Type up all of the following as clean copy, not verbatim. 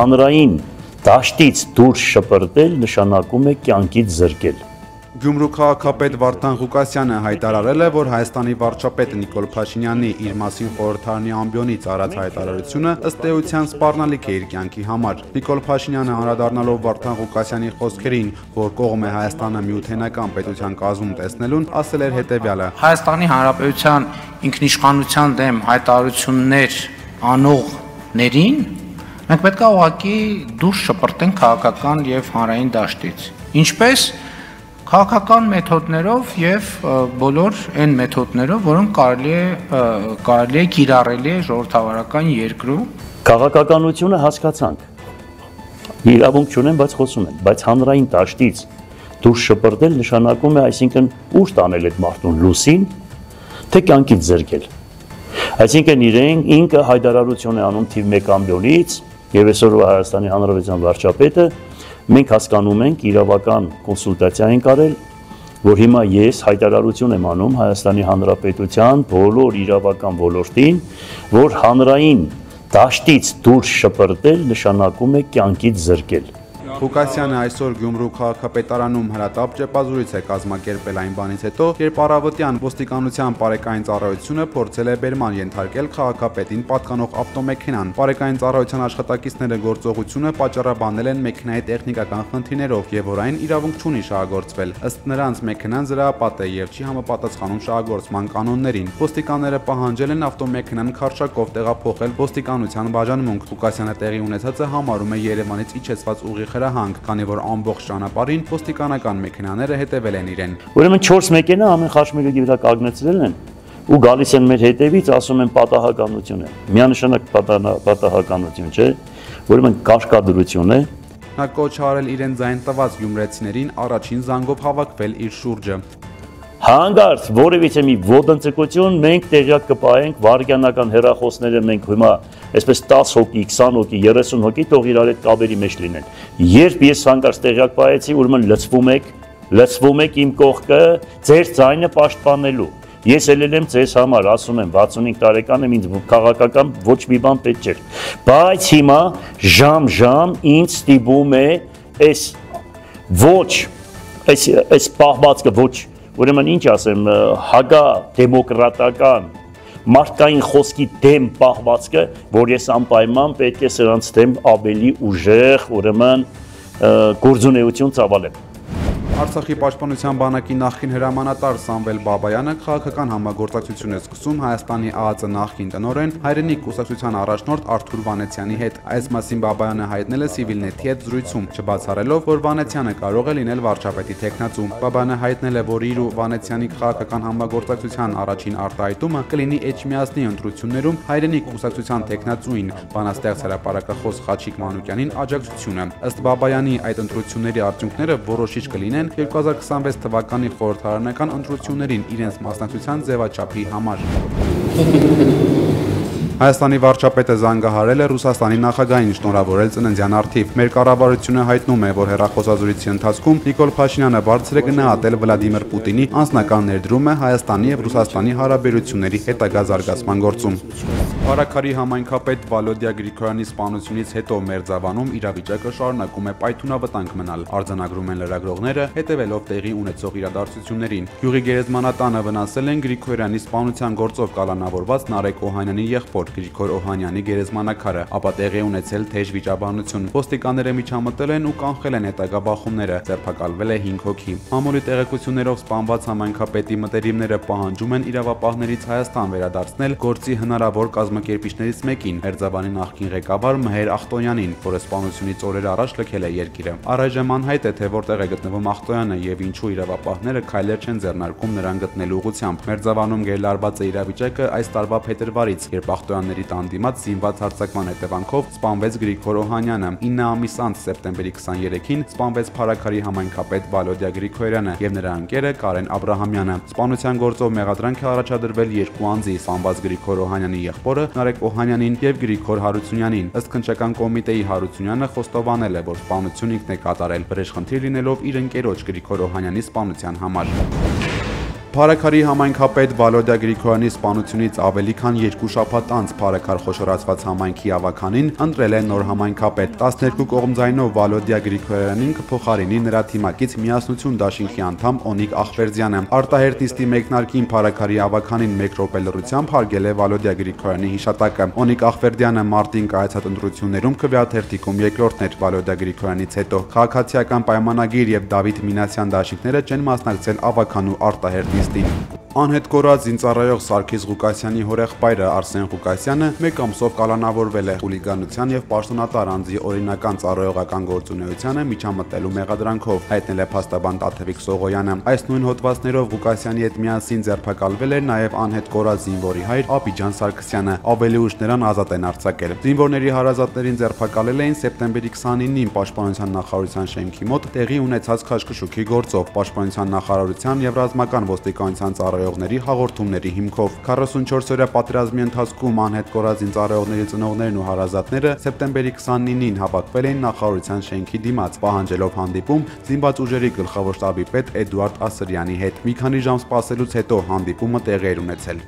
հանրային դաշտից դուրս շպրտել նշանակում է կյանքից զրկել։ Գյումրու քաղաքապետ Վարդան Ղուկասյանը հայտարարել է, որ Հայաստանի վարչապետ Նիկոլ Փաշինյանի իր մասին խորհրդարանի ամբիոնից արած հայտարարությունը ըստ էության սպառնալիք է իր կյանքի համար։ Նիկոլ Փաշինյանը անդրադառնալով Վարդան Ղուկասյանի խոսքերին, որ կողմ է Հայաստանը միութենական պետության կազմում տեսնելուն, ասել էր հետևյալը. Հայաստանի Հանրապետության ինքնիշխանության դեմ հայտարարություններ անողներին մենք պետք է ուղղակի դուրս շպրտենք քաղաքական եւ հանրային դաշտից։ Ինչպես քաղաքական մեթոդներով եւ բոլոր այն մեթոդներով, որոնք կարելի է կիրառելի է ժողովրդավարական երկրում։ Քաղաքականությունը հասկացանք։ Իրավունք չունեն, բայց խոսում են, բայց հանրային դաշտից դուրս շպրտել նշանակում է, այսինքն ուր տանել այդ մարդուն լուսին, թե կյանքից զրկել։ Այսինքն իրեն ինքը հայտարարություն է անում թիվ 1 ամբիոնից եւ այսօրվա Հայաստանի Հանրապետության վարչապետը մենք հասկանում ենք իրավական կոնսուլտացիա ենք արել, որ հիմա ես հայտարարություն եմ անում Հայաստանի Հանրապետության բոլոր իրավական ոլորտին, որ հանրային դաշտից դուրս շպրտել նշանակում է կյանքից զրկել։ Ղուկասյանը այսօր Գյումրու քաղաքապետարանում հրատապ ճեպազրույց է կազմակերպել այն բանից հետո, երբ առավոտյան ոստիկանության բարեկային ծառայությունը փորձել է բերման ենթարկել քաղաքապետին պատկանող ավտոմեքենան։ Բարեկային ծառայության աշխատակիցները գործողությունը պատճառաբանել են մեքենայի տեխնիկական խնդիրներով եւ որ այն իրավունք չունի շահագործվել։ Ըստ նրանց մեքենան զրահապատ է եւ չի համապատասխանում շահագործման կանոններին։ Ոստիկանները պահանջել են ավտոմեքենան քարշակով տեղափոխել ոստիկանության բաժանմունք։ Ղուկասյանը տեղի ունեցածը համարում է Երևանից իջեցված ուղիղ քանի որ ամբողջ ճանապարհին ոստիկանական մեքենաները հետևել են իրեն։ Ուրեմն 4 մեքենա ամեն խաչմերուկի վրա կանգնեցրել են ու գալիս են մեր հետևից, ասում են պատահականություն է։ Միանշանակ պատահականություն չէ, ուրեմն կարկադրություն է։ Նա կոչ արել իրեն ձայն տված գյումրեցիներին առաջին զանգով հավաքվել իր շուրջը։ Հանգարց որևիցե մի ոտնձգություն մենք տեղյակ կպահենք վարքյանական հեռախոսները մենք հիմա այսպես 10 հոգի, 20 հոգի, 30 հոգի թող իրար այդ կաբերի մեջ լինեն։ Երբ ես հանգարց տեղյակ պահեցի, ուրեմն լցվում եք իմ կողքը ձեր ձայնը պաշտպանելու։ Ես ելել եմ ձեզ համար, ասում եմ 65 տարեկան եմ, ինձ քաղաքական ոչ մի բան պետք չէր։ Բայց հիմա ժամ ինձ ստիպում է այս պահվածքը ոչ Ուրեմն ինչ ասեմ, հագա դեմոկրատական մարդկային խոսքի դեմ պահվածքը, որ ես անպայման պետք է սրանց դեմ ավելի ուժեղ, ուրեմն գործունեություն ծավալեմ։ Արցախի պաշտպանության բանակի նախկին հրամանատար Սամվել Բաբայանը քաղաքական համագործակցություն է սկսում Հայաստանի ԱԱԾ նախկին տնօրեն հայրենիք կուսակցության առաջնորդ Արթուր Վանեցյանի հետ։ Այս մասին Բաբայանը հայտնել է Civilnet-ի հետ զրույցում, չբացառելով, որ Վանեցյանը կարող է լինել վարչապետի թեկնածու։ Բաբայանը հայտնել է, որ իր ու Վանեցյանի քաղաքական համագործակցության առաջին արտահայտումը կլինի Էջմիածնի ընտրություններում հայրենիք կուսակցության թեկնածուին բանաստեղծ հրապարակախոս Խաչիկ Մանուկյանին աջակցությունը։ Ըստ Բաբայանի այդ ընտրությունների արդյունքները որոշիչ կլինեն 2026 թվականի խորհրդարանական ընտրություններին իրենց մասնակցության ձևաչափի համար։ Հայաստանի վարչապետը զանգահարել է Ռուսաստանի նախագահին շնորհավորել ծննդյան առթիվ։ Մեր կառավարությունը հայտնում է, որ հեռախոսազրույցի ընթացքում Նիկոլ Փաշինյանը բարձր է գնահատել Վլադիմիր Պուտինի անձնական ներդրումը Հայաստանի եւ Ռուսաստանի հարաբերությունների հետագա զարգացման գործում։ Արաքարի համայնքապետ Վալոդիա Գրիգորյանի սպանությունից հետո Մերձավանում իրավիճակը շարունակում է պայթունավտանգ մնալ, արձանագրում են լրագրողները, հետևելով տեղի ունեցող իրադարձություններին։ Գյուղի գերեզմանատանը վնասել են Գրիգորյանի սպանության գործով կալանավորված Նարեկ Օհանյանի եղբոր Գրիգոր Օհանյանի գերեզմանակարը, ապա տեղի ունեցել թեժ վիճաբանություն։ Ոստիկանները միջամտել են ու կանխել են հետագա բախումները, ձերբակալվել է 5 հոգի։ Մամուլի տեղեկություններով սպանված համայնքապետի մտերիմները պահանջում են իրավապահներից Հայաստան վերադարձնել գործի հնարավոր կազմակերպիչներից մեկին, Մերձավանի նախկին ղեկավար Մհեր Ախտոյանին, որը սպանությունից օրեր առաջ լքել է երկիրը։ Առայժմ անհայտ է, թե որտեղ է գտնվում Ախտոյանը եւ ինչու իրավապահները քայլեր չեն ձեռնարկում նրան գտնելու ուղղությամբ։ Մերձավանում գերլարված է իրավիճակը այս տարվա փետրվարից, երբ Ախտոյանների տան դիմաց զինված հարձակման հետևանքով սպանվեց Գրիգոր Օհանյանը։ 9 ամիս անց սեպտեմբերի 23-ին սպանվեց Փարաքարի համայնքապետ Վալոդիա Գրիգորյանը եւ նրա ընկերը Կարեն Աբրահամյանը։ Սպանության գործով մեղադրանք է առաջադրվել 2 անձի՝ սպանված Գրիգոր Օհանյանի եղբորը Նարեկ Օհանյանին եւ Գրիգոր Հարությունյանին։ Ըստ քննչական կոմիտեի Հարությունյանը խոստովանել է, որ սպանություն ինքն է կատարել, վրեժխնդիր լինելով իր ընկերոջ Գրիգոր Օհանյանի սպանության համար։ Փարաքարի համայնքապետ Վալոդիա Գրիգորյանի սպանությունից ավելի քան 2 շաբաթ անց Փարաքար խոշորացված համայնքի ավականին ընտրել է նոր համայնքապետ։ 12 կողմձայնով Վալոդիա Գրիգորյանին կփոխարինի նրա թիմակից Միասնություն դաշինքի անդամ Օնիկ Ախվերդյանը։ Արտահերտ նիստի մեկնարկին Փարաքարի ավականին 1 րոպե լռությամբ հարգել է Վալոդիա Գրիգորյանի հիշատակը։ Օնիկ Ախվերդյանը մարտին կայացած ընտրություններում քվեաթերթիկում երկրորդն էր Վալոդիա Գրիգորյանից հետո։ Քաղաքացիական պայմանագիր եւ Դավիթ Մինասյան դաշինքները չեն մասնակցել ավականու արտահերտ նիստին։ Անհետ կորած զինծառայող Սարգիս Ղուկասյանի հորեղբայրը Արսեն Ղուկասյանը 1 ամսով կալանավորվել է խուլիգանության եւ պաշտոնատար անձի օրինական ծառայողական գործունեությանը միջամտելու մեղադրանքով, հայտնել է փաստաբան Տաթևիկ Սողոյանը։ Այս նույն հոդվածներով Ղուկասյանի հետ միասին ձերբակալվել էր նաեւ անհետ կորած զինվորի հայր Աբիջան Սարգսյանը, ավելի ուշ նրան ազատ են արձակել։ Զինվորների հարազատներին ձերբակալել էին սեպտեմբերի 29-ին Պաշտպանության նախարարության շեմքի մոտ տեղի ունեցած քաշքշուկի գործով, Պաշտպանության նախարարության եւ ռազմական ոստիկանության ծառայողների հաղորդումների հիմքով։ 44-օրյա պատերազմի ընթացքում անհետ կորած զինծառայողների ծնողներն ու հարազատները սեպտեմբերի 29-ին հավաքվել էին նախարարության շենքի դիմաց, պահանջելով հանդիպում զինված ուժերի գլխավոր շտաբի պետ Էդուարդ Ասրյանի հետ։ Մի քանի ժամ սպասելուց հետո հանդիպումը տեղի էր ունեցել։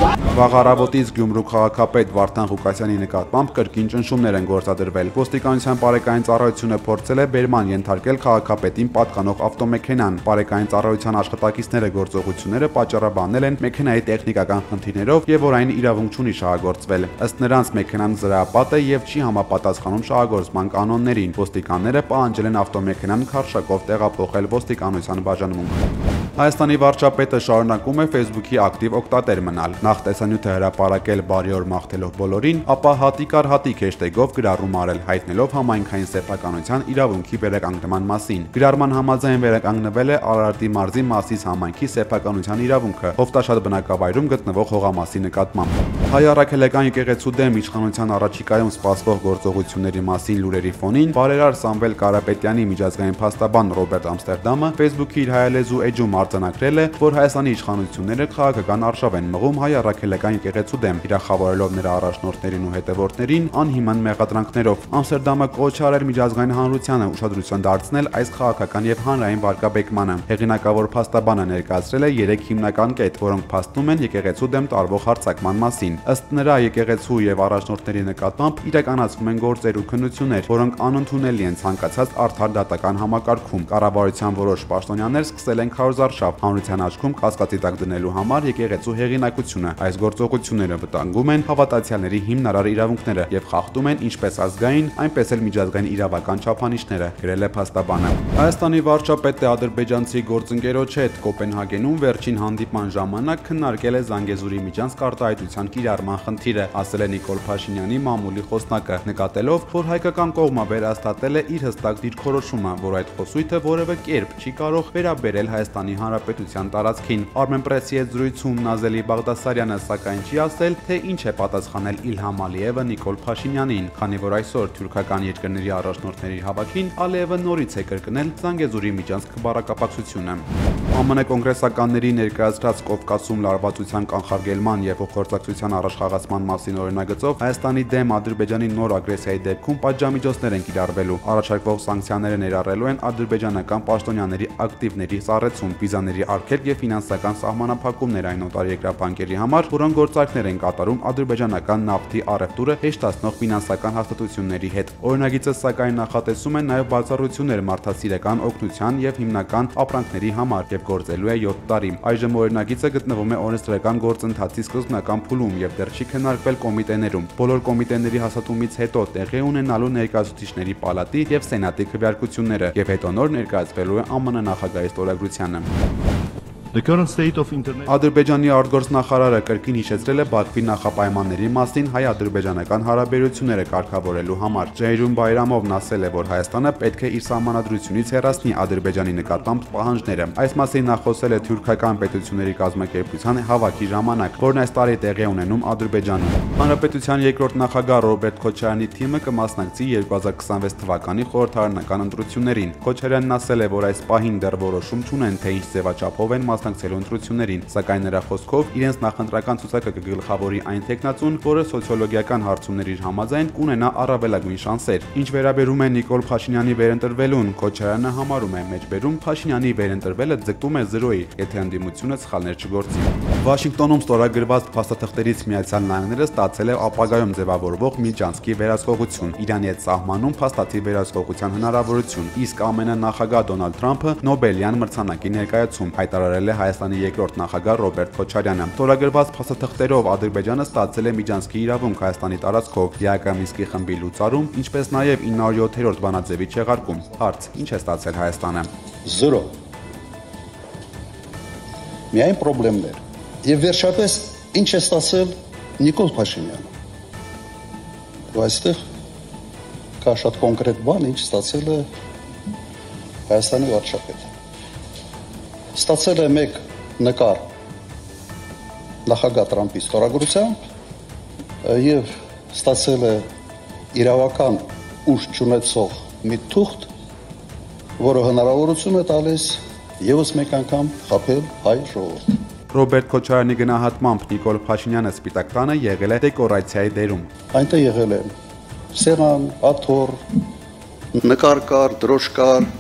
Վաղ առավոտից Գյումրու քաղաքապետ Վարդան Ղուկասյանի նկատմամբ կրկին ճնշումներ են գործադրվել։ Ոստիկանության բարեկային ծառայությունը փորձել է բերման ենթարկել քաղաքապետին պատկանող ավտոմեքենան։ Բարեկային ծառայության աշխատակիցները գործողությունները պատճառաբանել են մեքենայի տեխնիկական խնդիրներով եւ որ այն իրավունք չունի շահագործվել։ Ըստ նրանց մեքենան զրահապատ է եւ չի համապատասխանում շահագործման կանոններին։ Ոստիկանները պահանջել են ավտոմեքենան քարշակով տեղափոխել ոստիկանության բաժանմունք։ Հայաստանի վարչապետը շարունակում է Facebook-ի ակտիվ օգտատեր մնալ։ Նախ տեսանյութը հրապարակել բարի օր մաղթելով բոլորին, ապա հատիկ առ հատիկ հեշթեգով գրառում արել, հայտնելով համայնքային սեփականության իրավունքի վերականգնման մասին։ Գրառման համաձայն վերականգնվել է Արարատի մարզի Մասիս համայնքի սեփականության իրավունքը հովտաշատ բնակավայրում գտնվող հողամասի նկատմամբ։ Հայ առաքելական եկեղեցու դեմ իշխանության առաջիկայում սպասվող գործողությունների մասին լուրերի ֆոնին բարերար Սամվել Կարապետյանի միջազգային փաստաբան Ռոբերտ Ամստերդամը Facebook-ի իր հայալեզու էջում արձանագրել է, որ Հայաստանի իշխանությունները քաղաքական արշավ են մղում հայ առաքելական եկեղեցու դեմ, իրախավորելով նրա առաջնորդներին ու հետևորդներին անհիմն մեղադրանքներով։ Ամստերդամը կոչ է արել միջազգային հանրությանը ուշադրություն դարձնել այս քաղաքական եւ հանրային վարկաբեկմանը։ Հեղինակավոր փաստաբանը ներկայացրել է 3 հիմնական կետ, որոնք փաստում են եկեղեցու դեմ տարվող հարձակման մասին։ Ըստ նրա, եկեղեցու եւ առաջնորդների նկատմամբ իրականացվում են գործեր ու քննություններ, որոնք անընդունելի են ցանկացած արդար դատական համակարգում։ Կառավարության որոշ պաշտոնյաներ սկսել են քարոզարշավ հանրության աչքում կասկածի տակ դնելու համար եկեղեցու հեղինակությունը։ Այս գործողությունները վտանգում են հավատացյալների հիմնարար իրավունքները եւ խախտում են ինչպես ազգային, այնպես էլ միջազգային իրավական չափանիշները, գրել է փաստաբանը։ Հայաստանի վարչապետը ադրբեջանցի գործընկերոջ հետ Կոպենհագենում վերջին հանդիպման ժամանակ քննարկել է Զանգեզուրի միջանցք արտահայտության կիրառման խնդիրը, ասել է Նիկոլ Փաշինյանի մամուլի խոսնակը, նկատելով, որ հայկական կողմը վերահաստատել է իր հստակ դիրքորոշումը, որ այդ խոսույթը որևէ կերպ չի կարող վերաբերել Հայաստանի Հանրապետության տարածքին։ Armenpress-ի հետ զրույցում Նազելի Բաղդասարյանը սակայն չի ասել, թե ինչ է պատասխանել Իլհամ Ալիևը Նիկոլ Փաշինյանին, քանի որ այսօր թուրքական երկրների առաջնորդների հավաքին Ալիևը նորից է կրկնել Զանգեզուրի միջանցք բառակապակցությունը։ ԱՄՆ կոնգրեսականների ներկայացրած Կովկասում լարվածության կանխարգելման եւ փոխգործակցության առաջխաղացման մասին օրինագծով Հայաստանի դեմ Ադրբեջանի նոր ագրեսիայի դեպքում պատժամիջոցներ են կիրառվելու։ Առաջարկվող սանկցիաները ներառելու են ադրբեջանական պաշտոնյաների ակտիվների սառեցում, վիզաների արգելք եւ ֆինանսական սահմանափակումներ այն օտարերկրաբանկերի համար, որոնք գործարքներ են կատարում ադրբեջանական նավթի առևտուրը հեշտացնող ֆինանսական հաստատությունների հետ։ Օրինագիծը սակայն նախատեսում է նաեւ բացառություններ մարդասիրական օգնության եւ հիմնական ապրանքների համար եւ գործելու է 7 տարի։ Այժմ օրինագիծը գտնվում է օրենսդրական գործընթացի սկզբնական փուլում եւ դեռ չի քննարկվել կոմիտեներում։ Բոլոր կոմիտեների հաստատումից հետո տեղի ունենալու ներկայացուցիչների պալատի եւ սենատի քվեարկությունները եւ հետո նոր ներկայացվելու է ԱՄՆ նախագահի ստորագրությանը։ Ադրբեջանի արտգործնախարարը կրկին հիշեցրել է Բաքվի նախապայմանների մասին հայ-ադրբեջանական հարաբերությունները կարգավորելու համար։ Ջեյրուն Բայրամովն ասել է, որ Հայաստանը պետք է իր սահմանադրությունից հեռացնի Ադրբեջանի նկատմամբ պահանջները։ Այս մասին նա խոսել է թուրքական պետությունների կազմակերպության հավաքի ժամանակ, որն այս տարի տեղի է ունենում Ադրբեջանում։ Հանրապետության երկրորդ նախագահ Ռոբերտ Քոչարյանի թիմը կմասնակցի 2026 թվականի խորհրդարանական ընտրություններին։ Քոչարյանն ասել է, որ այս պահին դեռ որոշում չունեն, թե ինչ ձևաչափով են մասնակցելու ընտրություններին, սակայն նրա խոսքով իրենց նախընտրական ցուցակը կգլխավորի այն տեխնացուն, որը սոցիոլոգիական հարցումների համաձայն կունենա առավելագույն շանսեր։ Ինչ վերաբերում է Նիկոլ Փաշինյանի վերընտրվելուն, Քոչարյանը համարում է մեջբերում Փաշինյանի վերընտրվելը ձգտում է 0-ի, եթե ընդդիմությունը սխալներ չգործի։ Վաշինգտոնում ստորագրված փաստաթղթերից Միացյալ Նահանգները ստացել է ապագայում ձևավորվող միջանցքի վերահսկողություն, Իրանի հետ սահմանում փաստաթի վերահսկողության հնարավորություն, իսկ ԱՄՆ նախագահ Դոնալդ Թրամփը Նոբելյան մրցանակի ներկայացում հայտարարել է Հայաստանի երկրորդ նախագահ Ռոբերտ Քոչարյանը։ Ստորագրված փաստաթղթերով Ադրբեջանը ստացել է միջանցքի իրավունք Հայաստանի տարածքով, ԵԱՀԿ Մինսկի խմբի լուծարում, ինչպես նաև 907-րդ բանաձևի չեղարկում։ Հարց. ինչ է ստացել Հայաստանը։ 0 միայն խնդիրներ։ Եվ վերջապես ինչ է ստացել Նիկոլ Փաշինյանը։ Ու այստեղ կա շատ կոնկրետ բան, ինչ ստացել է Հայաստանի վարչապետը։ Ստացել է մեկ նկար նախագահ Տրամփի ստորագրությամբ եւ ստացել է իրավական ուժ չունեցող մի թուղթ, որը հնարավորություն է տալիս եւս մեկ անգամ խաբել հայ ժողովուրդը։ Ռոբերտ Քոչարյանի գնահատմամբ Նիկոլ Փաշինյանը Սպիտակ տանը եղել է դեկորացիայի դերում։ Այնտեղ եղել են սեղան, աթոռ, նկար կար, դրոշ կար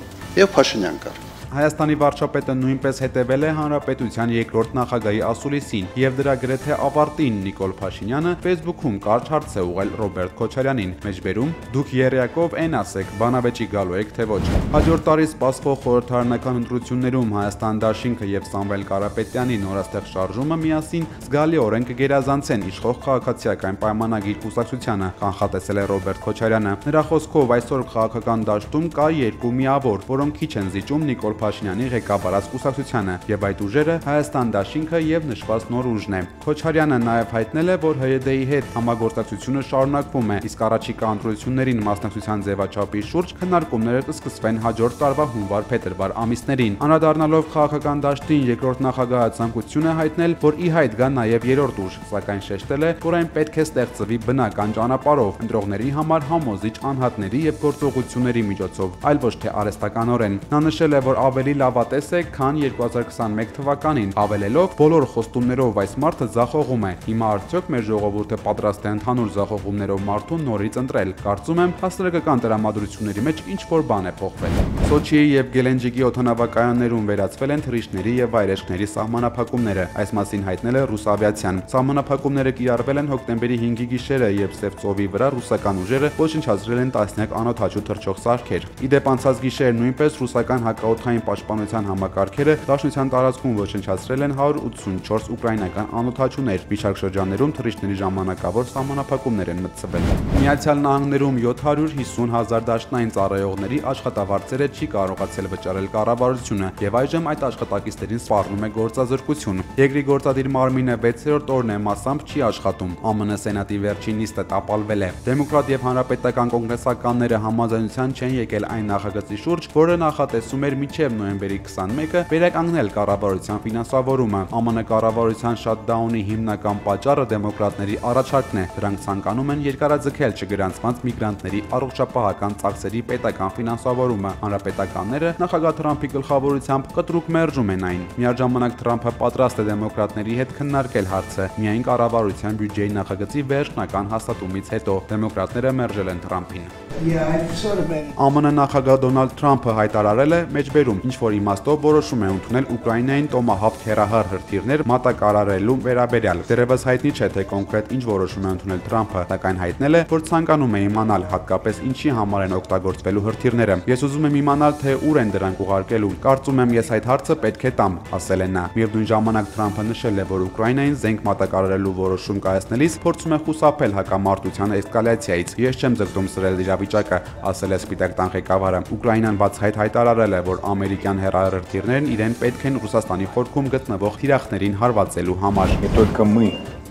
եւ Փաշինյան կար։ Հայաստանի վարչապետը նույնպես հետևել է հանրապետության երկրորդ նախագահի ասուլիսին եւ դրա գրեթե ավարտին Նիկոլ Փաշինյանը Facebook-ում կարճ հարց է ուղղել Ռոբերտ Քոչարյանին, մեջբերում դուք երեակով են ասեք, բանավեճի գալու եք թե ոչ։ Հաջորդ տարի սպասվող խորհրդարանական ընտրություններում Հայաստան Դաշինքը եւ Սամվել Կարապետյանի նորաստեղ շարժումը միասին զգալիորեն կգերազանցեն իշխող քաղաքացիական պայմանագիր կուսակցությանը, կանխատեսել է Ռոբերտ Քոչարյանը։ Նրա խոսքով այսօր քաղաքական դաշտում կա երկու միավոր, որոնք քիչ են զիջում Նիկոլ Փաշինյանի ղեկավարած կուսակցությանը, եւ այդ ուժերը Հայաստան Դաշինքը եւ նշված նոր ուժն է։ Քոչարյանը նաեւ հայտնել է, որ ՀՅԴ-ի հետ համագործակցությունը շարունակվում է, իսկ առաջիկա ընտրություններին մասնակցության ձևաչափի շուրջ քննարկումները կսկսվեն հաջորդ տարվա հունվար-փետրվար ամիսներին։ Անդրադառնալով քաղաքական դաշտին երկրորդ նախագահը ցանկություն է հայտնել, որ ի հայտ գա նաեւ երրորդ ուժ, սակայն շեշտել է, որ այն պետք է ստեղծվի բնական ճանապարհով, ընտրողների համար համոզիչ անհատների եւ գործողությունների միջոցով, այլ ոչ թե արհեստականորեն։ Նա նշել է, որ ավելի լավատես է, քան 2021 թվականին, ավելելով բոլոր խոստումներով այս մարդը ձախողում է։ Հիմա արդյոք մեր ժողովուրդը պատրաստ է ընդհանուր ձախողումներով մարդուն նորից ընտրել։ Կարծում եմ, հասարակական տրամադրությունների մեջ ինչ-որ բան է փոխվել։ Սոչիի եւ Գելենջիկի օդանավակայաններում վերացվել են թռիչքների եւ վայրեջքների սահմանափակումները։ Այս մասին հայտնել է Ռուսավիացիան։ Սահմանափակումները կիրառվել են հոկտեմբերի 5-ի գիշերը, երբ Սև ծովի վրա ռուսական ուժերը ոչնչացրել են տասնյակ անօդաչու թռչող սարքեր։ Իդեպ անցած գիշեր նույնպես ռուսական հակաօդային պաշտպանության համակարգերը Դաշնության տարածքում ոչնչացրել են 184 ուկրաինական անօդաչուներ։ Վիճակ շրջաններում թռիչքների ժամանակավոր սահմանափակումներ են մտցվել։ Միացյալ Նահանգներում 750,000 դաշնային ծառայողների աշխատավարձերը չի կարողացել վճարել կառավարությունը եւ այժմ այդ աշխատակիցներին սպառնում է գործազրկություն։ Երկրի գործադիր մարմինը 6-րդ օրն է մասամբ չի աշխատում։ ԱՄՆ Սենատի վերջին նիստը տապալվել է։ Դեմոկրատ եւ հանրապետական կոնգրեսականները համաձայնության չեն եկել այն նախագծի շուրջ, որը նախատեսում էր մինչև նոյեմբերի 21-ը վերականգնել կառավարության ֆինանսավորումը։ ԱՄՆ կառավարության շատդաունի հիմնական պատճառը դեմոկրատների առաջարկն է։ Դրանք ցանկանում են երկարաձգել չգրանցված միգրանտների առողջապահական ծախսերի պետական ֆինանսավորումը։ Հանրապետականները նախագահ Թրամփի գլխավորությամբ կտրուկ մերժում են այն։ Միաժամանակ Թրամփը պատրաստ է դեմոկրատների հետ քննարկել հարցը միայն կառավարության բյուջեի նախագծի վերջնական հաստատումից հետո։ Դեմոկրատները մերժել են Թրամփին։ ԱՄՆ նախագահ Դոնալդ Թրամփը հայտարարել է մեջբերում, ինչ որ իմաստով որոշում է ընդունել Ուկրաինային Տոմահավք հեռահար հրթիռներ մատակարարելու վերաբերյալ։ Դեռևս հայտնի չէ, թե կոնկրետ ինչ որոշում է ընդունել Թրամփը, սակայն հայտնել է, որ ցանկանում է իմանալ հատկապես ինչի համար են օգտագործվելու հրթիռները։ Ես ուզում եմ իմանալ, թե ուր են դրանք ուղարկելու։ Կարծում եմ, ես այդ հարցը պետք է տամ, ասել է նա։ Միևնույն ժամանակ Թրամփը նշել է, որ Ուկրաինային զենք մատակարարելու որոշում կայացնելիս փորձում է խուսափել հակամարտության էսկալացիայից։ Ես չեմ ձգտում սրել իրավիճակը, ասել է Սպիտակ տան ղեկավարը։ Ուկրաինան բացահայտ հայտարարել է, որ ամերիկյան հեռահրթիռներն իրեն պետք են Ռուսաստանի խորքում գտնվող թիրախներին հարվածելու համար։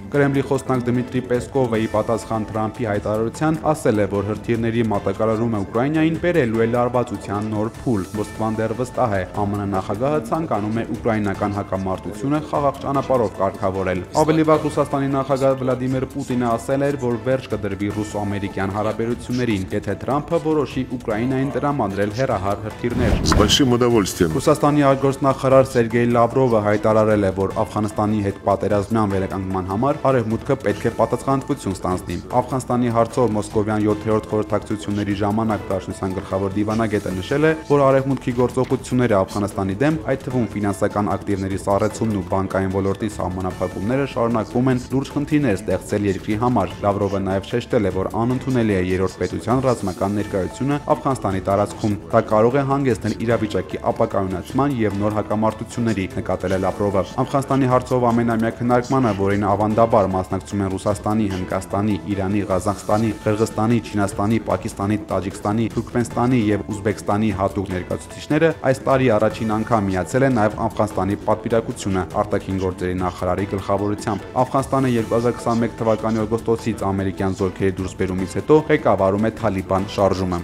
Կրեմլի խոսնակ Դմիտրի Պեսկովը ի պատասխան Թրամփի հայտարարության ասել է, որ հրթիռների մատակարարումը Ուկրաինային բերելու է լարվածության նոր փուլ։ Մոսկվան դեռ վստահ է, ԱՄՆ նախագահը ցանկանում է ուկրաինական հակամարտությունը խաղաղ ճանապարհով կարգավորել։ Ավելի վաղ Ռուսաստանի նախագահ Վլադիմիր Պուտինը ասել էր, որ վերջ կդրվի ռուսո-ամերիկյան հարաբերություններին, եթե Թրամփը որոշի Ուկրաինային տրամադրել հեռահար հրթիռներ։ С большим удовольствием. Ռուսաստանի արտգործնախարար Սերգեյ Լավրովը հայտարարել է, որ Աֆղանստանի հետ պատերազմյան վերականգնման համար Արևմուտքը պետք է պատասխանատվություն ստանձնի։ Աֆղանստանի հարցով Մոսկովյան 7-րդ խորհրդակցությունների ժամանակ Դաշնության գլխավոր դիվանագետը նշել է, որ Արևմուտքի գործողությունները Աֆղանստանի դեմ, այդ թվում ֆինանսական ակտիվների սառեցումն ու բանկային ոլորտի սահմանափակումները շարունակվում են լուրջ խնդիրներ ստեղծել երկրի համար։ Լավրովը նաև շեշտել է, որ անընդունել է երրորդ պետության ռազմական ներկայությունը Աֆղանստանի տարածքում։ Դա կարող է հանգեցնել իրավիճակի ապակայունացման եւ նոր հակամարտությունների, նկատել է Լավրովը։ Աֆղանստանի հարցով ամենամյա քննարկմանը, որին ավանդաբար մասնակցում են Ռուսաստանի, Հնդկաստանի, Իրանի, Ղազախստանի, Қырғызստանի, Չինաստանի, Պակիստանի, Տաջիկստանի, Թուրքմենստանի եւ Ուզբեկստանի հատուկ ներկայացուցիչները, այս տարի առաջին անգամ միացել է նաեւ Աֆղանստանի պատվիրակությունը արտաքին գործերի նախարարի գլխավորությամբ։ Աֆղանստանը 2021 թվականի օգոստոսից ամերիկյան զորքերի դուրսբերումից հետո ղեկավարում է Թալիբան շարժումը։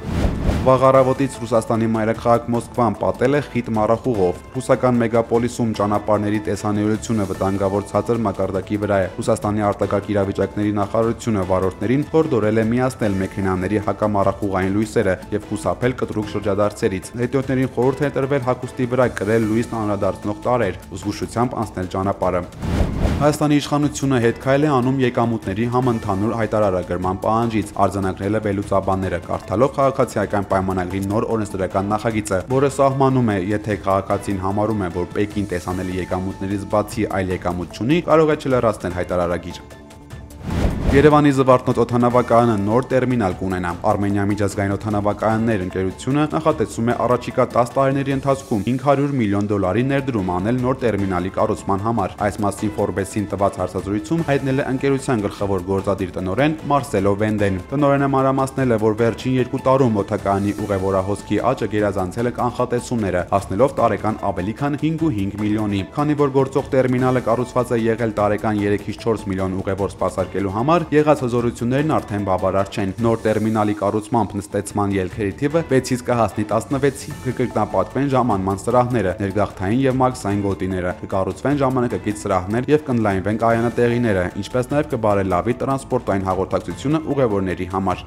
Վաղ առավոտից Ռուսաստանի մայրաքաղաք Մոսկվան պատել է խիտ մառախուղով։ Ռուսական մեգապոլիսում ճանապարհների տեսանելիությունը վտանգավոր ցածր մակարդակի վրա է։ Ռուսաստանի արտակարգ իրավիճակների նախարարությունը վարորդներին հորդորել է միացնել մեքենաների հակամառախուղային լույսերը եւ խուսափել կտրուկ շրջադարձերից։ Հետիոտներին խորհուրդ է տրվել հագուստի վրա կրել լույսն անդրադարձնող տարրեր, զգուշությամբ անցնել ճանապարհը։ Հայաստանի իշխանությունը հետքայլ է անում եկամուտների համընդհանուր հայտարարագրման պահանջից, արձանագրել է վերլուծաբանները, կարդալով քաղաքացիական պայմանագրի նոր օրենսդրական նախագիծը, որը սահմանում է, եթե քաղաքացին համարում է, որ Պեկին տեսանելի եկամուտներից բացի այլ եկամուտ չունի, կարող է չլրացնել հայտարարագիր։ Երևանի Զվարթնոց օդանավակայանը նոր տերմինալ կունենա։ Արմենիա միջազգային օդանավակայաններ ընկերությունը նախատեսում է առաջիկա 10 տարիների ընթացքում $500 միլիոն ներդրում անել նոր տերմինալի կառուցման համար։ Այս մասին Forbes-ին տված հարցազրույցում հայտնել է ընկերության գլխավոր գործադիր տնօրեն Մարսելո Վենդեն։ Տնօրենը մանրամասնել է, որ վերջին 2 տարում օդակայանի ուղևորահոսքի աճը գերազանցել է կանխատեսումները, հասնելով տարեկան ավելի քան 5.5 միլիոնի։ Քանի որ գործող տերմինալը կառուցված է եղել տարեկան 3-ից 4 միլիոն ուղևոր սպասարկելու համար, եղած հզորություններն արդեն բավարար չեն։ Նոր տերմինալի կառուցմամբ նստեցման ելքերի թիվը 6-ից կհասնի 16-ի, կկրկնապատկվեն ժամանման սրահները, ներգաղթային եւ մաքսային գոտիները, կկառուցվեն ժամանակակից սրահներ եւ կընդլայնվեն կայանատեղիները, ինչպես նաեւ կբարելավի տրանսպորտային հաղորդակցությունը ուղևորների համար։